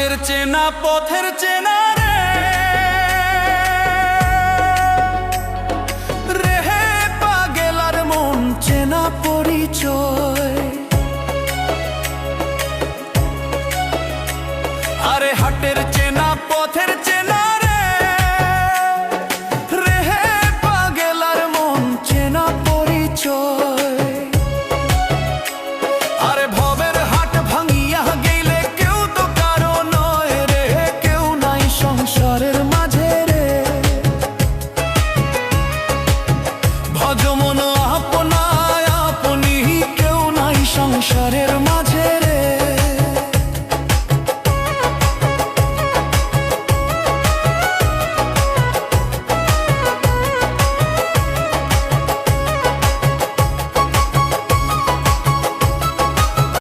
হাটের চেনা পথের চেনা রে রেহে পাগেলার মন চেনা পরিচয়। আরে হাটের চেনা পথের চেনা রে রেহে পাগেলার মন চেনা পরিচয়। আরে ভবের হাট ভাঙিয়া গেলে কেউ তো কারো নয় রে, কেউ নাই সংসারের মাঝে রে। ভজমন আপনায় আপনি কেউ নাই সংসারের মাঝে রে।